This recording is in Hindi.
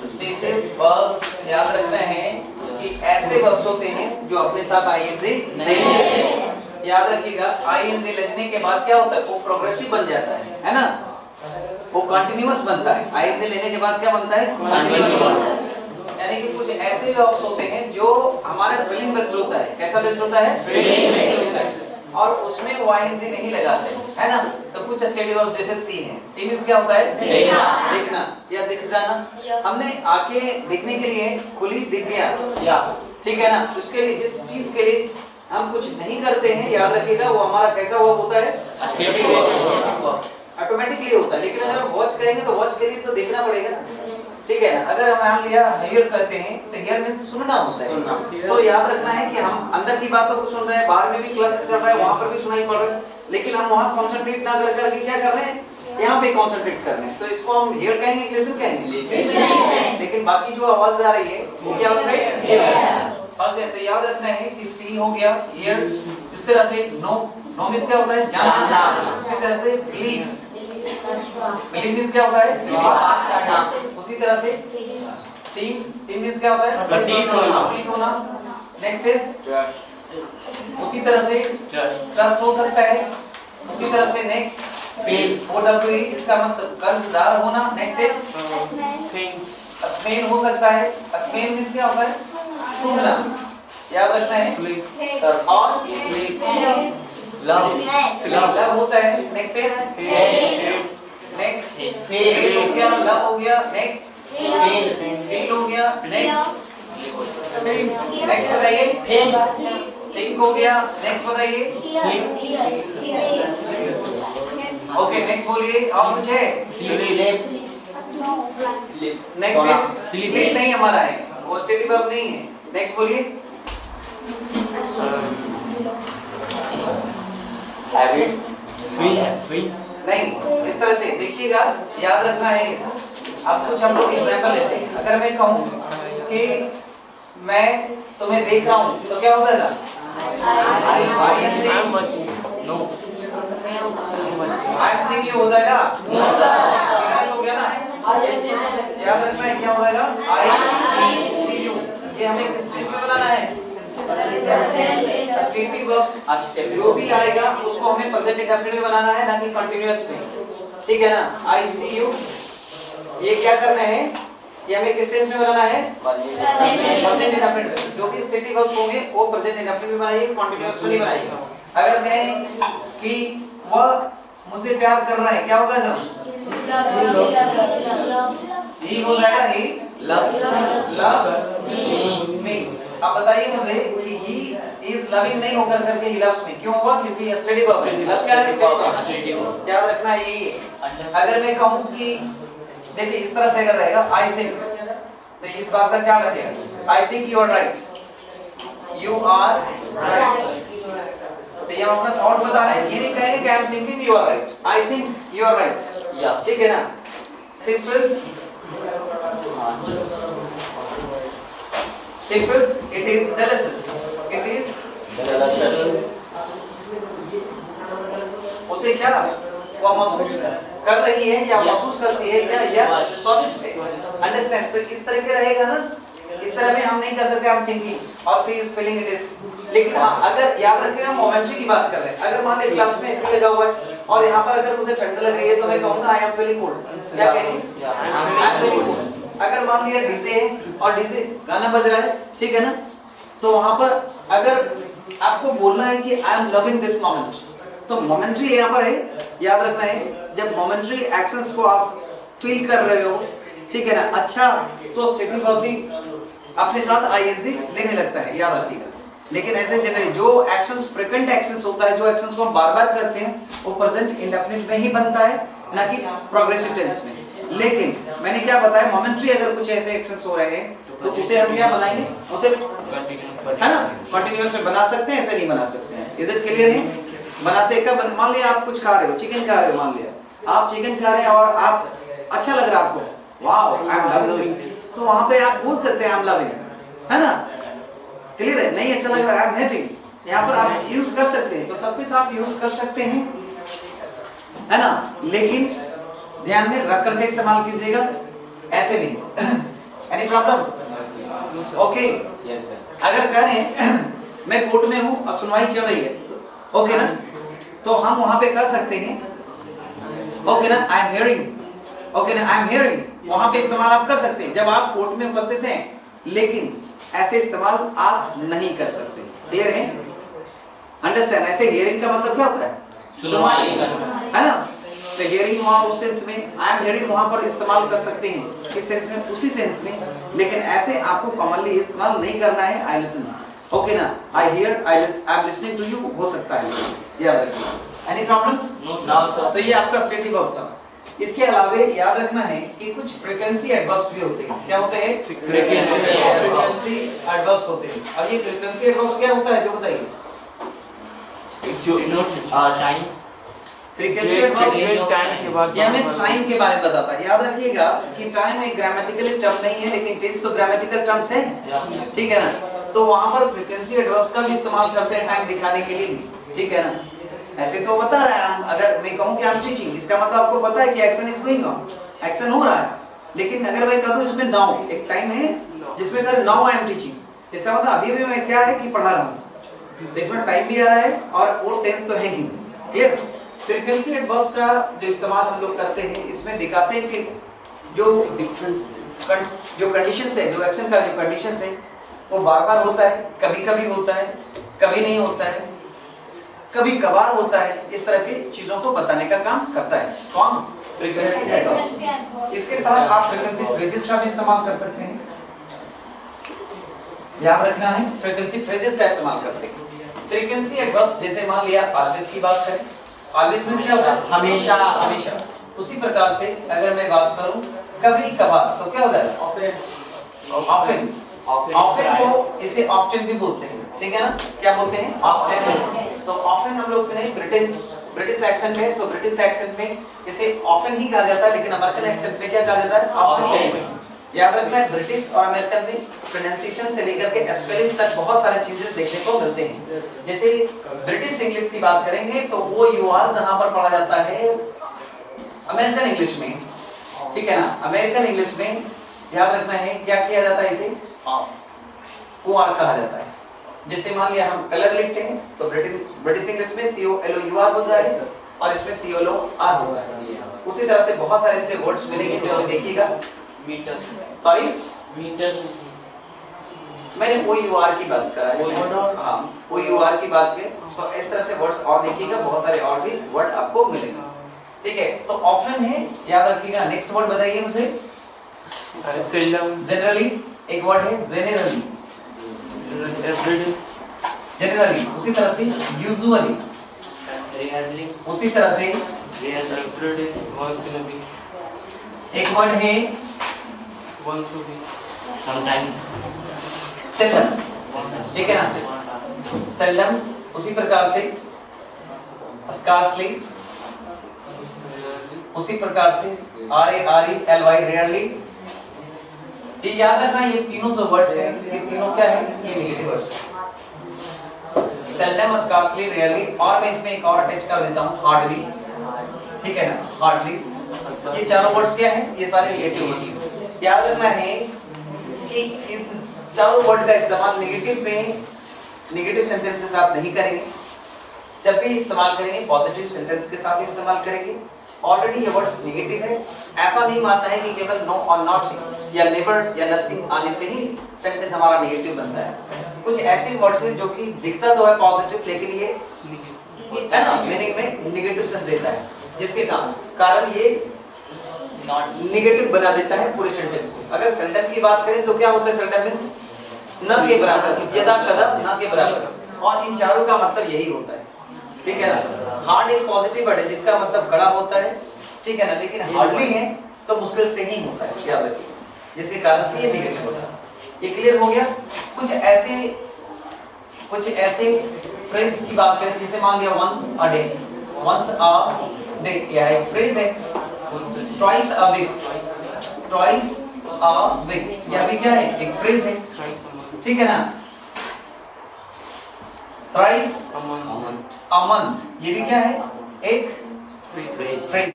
स्टेटिव वर्ब्स याद रखना है कि ऐसे वर्ब्स होते हैं जो अपने साथ आईएनजी नहीं, याद रखिएगा आईएनजी लगने के बाद क्या होता है, वो प्रोग्रेसिव बन जाता है ना, वो कंटिन्यूअस बनता है। आईएनजी लेने के बाद क्या बनता है, कंटिन्यूअस। यानी कि कुछ ऐसे वर्ब्स होते हैं जो हमारे फीलिंग बेस्ड होता है। कैसा बेस्ड होता है, फीलिंग बेस्ड होता है, और उसमें वो आईएनजी नहीं लगाते है ना। तो कुछ स्टेटिव वर्ब जैसे सी है, सी मींस क्या होता है, देखना या दिख जाना। हमने आंखें दिखने के लिए खुली, दिख गया या, ठीक है ना। उसके लिए जिस चीज के लिए हम कुछ नहीं करते हैं, याद रखिएगा वो हमारा कैसा वर्ब होता है, ऑटोमेटिकली होता है। लेकिन अगर हम वॉच करेंगे तो वॉच के लिए तो देखना पड़ेगा, ठीक है ना। अगर हम मान लिया हियर कहते हैं तो हियर मींस सुनना होता है। तो याद रखना है कि हम अंदर की बातों को सुन रहे हैं, बाहर में भी क्लासेस चल रहा है, वहां पर भी सुनाई पड़ रहा है, लेकिन हम वहां कंसंट्रेट ना कर करके क्या कर रहे हैं, यहाँ पे कंसंट्रेट कर रहे हैं। तो इसको हम हियर कहेंगे, लिसन कहेंगे, लेकिन बाकी जो आवाज आ रही है वो क्या होता है, तो याद रखना है कि सी हो गया, हियर। इस तरह से नो, नो मींस क्या होता है, जानना। उसी तरह से बिलीव, बिलीव मींस क्या होता है, विश्वास करना। उसी तरह से सी, सी मींस क्या होता है, प्रतीत होना, प्रतीत होना। नेक्स्ट इज उसी तरह से ट्रस्ट हो सकता है। उसी तरह से नेक्स्ट फील, OWE इसका मतलब कर्जदार होना। नेक्स्ट इज अस्मेन हो सकता है। अस्मेन मींस क्या होता है, सुनना, याद रखना है। और लव होता है। नेक्स्ट इज नेक्स्ट हेट हो गया, लव हो गया। नेक्स्ट फील हो गया। नेक्स्ट नेक्स्ट बताइए, थिंक हो गया। नेक्स्ट बताइए, ओके नेक्स्ट बोलिए। और कुछ है, नेक्स्ट स्लीप नहीं हमारा है, वो स्टेटिव वर्ब नहीं है। नेक्स्ट बोलिए, हैबिट्स, फील नहीं। इस तरह से देखिएगा, याद रखना है। अब कुछ हम लोग एग्जांपल लेते हैं। अगर मैं कहूँ कि मैं तुम्हें देख रहा हूँ तो क्या हो जाएगा, आई एम सीइंग यू हो जाएगा, हो गया ना। याद रखना है क्या हो जाएगा, आई सी यू। ये हमें किस टेंस में बनाना है, स्टेटिव वर्ब्स जो भी आएगा उसको हमें प्रेजेंट इंडेफिनिट में बनाना है, ना कि कंटीन्यूअस में, ठीक है ना। आई सी यू, ये क्या करना है, ये हमें किस टेंस में बनाना है, प्रेजेंट इंडेफिनिट में। जो भी स्टेटिव वर्ब्स होंगे वो प्रेजेंट इंडेफिनिट में बनाइए, कंटीन्यूअस में नहीं बनाइए। अगर कहें कि वह मुझसे प्यार कर रहा है, क्या हो जाएगा, ही हो जाएगा, ही loves me। अब बताइए मुझे कि he is loving नहीं होकर करके he loves me क्यों हुआ, क्योंकि स्टेटिव वर्ब है। लव क्या है, स्टेटिव वर्ब, याद रखना यही है। अगर मैं कहूं कि देखिए इस तरह से अगर रहेगा I think, तो इस बात का क्या रखेगा, I think you are right, you are right। तो ये हम अपना थॉट बता रहे हैं, ये नहीं कहेंगे कि I am thinking you are right, I think you are right, ठीक है ना। Simples, Simples, it is delicious, it is delicious। उसे क्या वो महसूस कर रही है या महसूस करती है क्या, यह स्वादिष्ट है। अंडरस्टैंड, तो इस तरह के रहेगा ना। इस तरह में हम नहीं कर सकते I'm thinking और she is feeling it is। लेकिन हाँ, अगर याद रखें हम मोमेंट्री की बात कर रहे हैं। अगर मान ले क्लास में एसी लगा हुआ है और यहाँ पर अगर मुझे ठंड लग रही है तो मैं कहूँगा I am feeling cold, क्या कहेंगे, I am feeling cold। अगर मान लिया डीजे है और डीजे गाना बज रहा है, ठीक है ना, तो वहां पर अगर आपको बोलना है कि I am loving this moment, तो मोमेंट्री यहाँ पर है, याद रखना है। जब मोमेंट्री एक्शंस को आप फील कर रहे हो, ठीक है ना, अच्छा, तो स्टेटिव वर्ब भी अपने साथ आईएनजी लेने लगता है, याद रखिएगा। लेकिन ऐसे जनरली जो एक्शंस फ्रीक्वेंट एक्शंस होता है, जो एक्शंस को हम बार बार करते हैं, वो प्रेजेंट इंडेफिनिट में ही बनता है, ना कि प्रोग्रेसिव टेंस में। लेकिन मैंने क्या बताया, मोमेंट्री अगर कुछ ऐसे एक्शंस हो रहे हैं तो उसे हम क्या बनाएंगे, उसे है ना कंटिन्यूअस में बना सकते हैं, ऐसे नहीं बना सकते हैं। इज इट क्लियर है? बनाते कब, मान लिया आप कुछ खा रहे हो, चिकन खा रहे हो, मान लिया आप चिकन खा रहे हैं और आप अच्छा लग रहा है आपको, wow I am loving this, तो वहां पे आप बोल सकते हैं आई एम लविंग, है ना। क्लियर है? नहीं अच्छा लग रहा है आई एम हेटिंग, यहाँ पर आप यूज कर सकते हैं, तो सब कुछ आप यूज कर सकते हैं, है ना। लेकिन ध्यान में रख करके इस्तेमाल कीजिएगा, ऐसे नहीं। Any problem? ओके, अगर करें मैं कोर्ट में हूँ और सुनवाई चल रही है, ओके ना, तो हम वहां पे कर सकते हैं, ओके ना, आई एम हियरिंग, ओके ना, आई एम हियरिंग, वहां पे इस्तेमाल आप कर सकते हैं जब आप कोर्ट में उपस्थित हैं, लेकिन ऐसे इस्तेमाल आप नहीं कर सकते। क्लियर है? अंडरस्टैंड? ऐसे हियरिंग का मतलब क्या होता है? सुनवाई, है ना? तो हियरिंग वहां उस सेंस में, आई एम हियरिंग वहां पर इस्तेमाल कर सकते हैं, किस सेंस में? उसी सेंस में, लेकिन ऐसे आपको कॉमनली इस्तेमाल नहीं करना है। आई लिसन, ओके ना, I hear, I am listening to you हो सकता है, याद रखिए। Any problem? No sir. तो ये आपका स्टेटिव वर्ब था। इसके अलावा याद रखना है कि कुछ फ्रीक्वेंसी एडवर्ब्स भी होते हैं। क्या होते हैं? फ्रीक्वेंसी एडवर्ब्स होते हैं। और ये फ्रीक्वेंसी एडवर्ब्स क्या होता है जो बताइए? टाइम, फ्रीक्वेंसी एडवर्ब्स टाइम के बाद ये हमें टाइम के बारे में बताता है। याद रखिएगा कि टाइम एक ग्रामेटिकली टर्म नहीं है, लेकिन टेंस तो ग्रामेटिकल टर्म्स है, ठीक है ना? तो वहां पर फ्रीक्वेंसी एडवर्ब्स का भी इस्तेमाल करते हैं टाइम दिखाने के लिए, ठीक है ना? ऐसे तो बता रहे हैं हम, अगर मैं कहूं कि आई एम टीचिंग, इसका मतलब आपको पता है कि action is going on, action हो रहा है। लेकिन अगर मैं कह दूं इसमें नाउ, एक टाइम है जिसमें कर नाउ आई एम टीचिंग, इसका मतलब अभी भी मैं क्या है कि पढ़ा रहा हूं, तो इसमें टाइम भी आ रहा है और वो टेंस तो है ही। क्लियर? फ्रीक्वेंसी एडवर्ब्स का जो इस्तेमाल हम लोग करते हैं, इसमें दिखाते हैं कि जो डिफरेंट जो कंडीशंस है, जो एक्शन का जो कंडीशंस है, वो बार-बार होता है, कभी-कभी होता है, कभी नहीं होता है, कभी कभार होता है। इस तरह की चीजों को बताने का काम करता है कौन? Frequency adverbs. इसके साथ आप फ्रीक्वेंसी फ्रेजेस का भी इस्तेमाल कर सकते हैं। याद रखना है, फ्रीक्वेंसी फ्रेजेस का इस्तेमाल करते हैं। फ्रीक्वेंसी एडवर्ब्स जैसे मान लिया ऑलवेज की बात करें, ऑलवेज में क्या होता है? हमेशा, हमेशा। उसी प्रकार से अगर मैं बात करूं कभी कभार, तो क्या होता है? ऑफन, ऑफन को इसे ऑफ्टन भी बोलते हैं, ठीक है ना? क्या बोलते हैं? ऑफ्टन। तो ऑफन हम लोग सुने ब्रिटिश एक्सेंट में, तो ब्रिटिश एक्सेंट में इसे ऑफन ही कहा जाता है, लेकिन अमेरिकन एक्सेंट में क्या कहा जाता है? ऑफ्टन। याद रखना है, ब्रिटिश और अमेरिकन में प्रोनाउंसिएशन से लेकर के स्पेलिंग तक बहुत सारे चेंजेस देखने को मिलते हैं। जैसे ब्रिटिश इंग्लिश की बात करेंगे तो वो यूआर जहां पर पढ़ा जाता है अमेरिकन इंग्लिश में, ठीक है ना? अमेरिकन इंग्लिश में याद रखना है क्या किया जाता है? इसे ओआर कहा जाता है। जैसे मान लिया हम कलर लिखते हैं तो ब्रिटिश इंग्लिश में COLOUR होता है और इसमें COLOR होता है। उसी तरह से बहुत सारे ऐसे वर्ड्स मिलेंगे जो हमें देखिएगा। मीटर, सॉरी मीटर, मैंने OUR की बात करा है, हाँ OUR की बात की, तो इस तरह से वर्ड्स और देखिएगा, बहुत सारे और भी वर्ड आपको मिलेंगे, ठीक है? तो ऑफन है, याद रखिएगा। नेक्स्ट वर्ड बताइए मुझे। सेल्डम, जनरली एक वर्ड है, जेनरली, एवरीडे, जनरली। उसी तरह से यूजुअली, रेयरली, उसी तरह से rarely, everyday, once in a week, एक वर्ड है once a week, sometimes, seldom, ठीक है ना? सेल्डम। उसी प्रकार से स्कार्सली, उसी प्रकार से RARELY, रेयरली। ये याद रखना, ये तीनों जो वर्ड्स हैं, ये तीनों क्या है? ये नेगेटिव वर्ड्स हैं। सेल्डम, स्कार्सली, रेयरली, और मैं इसमें एक और अटैच कर देता हूं, हार्डली, ठीक है ना? हार्डली। ये चारों वर्ड्स क्या हैं? ये सारे नेगेटिव वर्ड्स हैं। याद रखना है कि इन चारों वर्ड का इस्तेमाल नेगेटिव में, नेगेटिव सेंटेंस के साथ नहीं करेंगे। जब भी इस्तेमाल करेंगे पॉजिटिव सेंटेंस के साथ इस्तेमाल करेंगे। ऑलरेडी ये वर्ड्स नेगेटिव है, ऐसा नहीं मानना है कि केवल नो और नॉट या नेवर या नथिंग आने से ही सेंटेंस हमारा नेगेटिव बनता है। कुछ ऐसे वर्ड्स हैं जो कि दिखता तो है पॉजिटिव, लेकिन ये है ना मीनिंग में नेगेटिव सेंस देता है, जिसके कारण ये नेगेटिव बना देता है पूरे सेंटेंस को। अगर सेंटेंस की बात करें तो क्या होता है? सेंटेंस न के बराबर, यदा कदा न के बराबर, और इन चारों का मतलब यही होता है, ठीक है ना? हार्ड एक पॉजिटिव वर्ड है जिसका मतलब कड़ा होता है, ठीक है ना? लेकिन हार्डली है तो मुश्किल से ही होता है, याद रखिए, जिसके कारण से ये नेगेटिव होता है। ये क्लियर हो गया? कुछ ऐसे फ्रेज की बात करें, जैसे मान लिया once a day, once a day यह एक फ्रेज है। Twice a week, twice a week यह भी क्या है? एक फ्रेज है, ठीक है ना? थ्राइस अ मंथ ये भी क्या है? एक फ्रेज।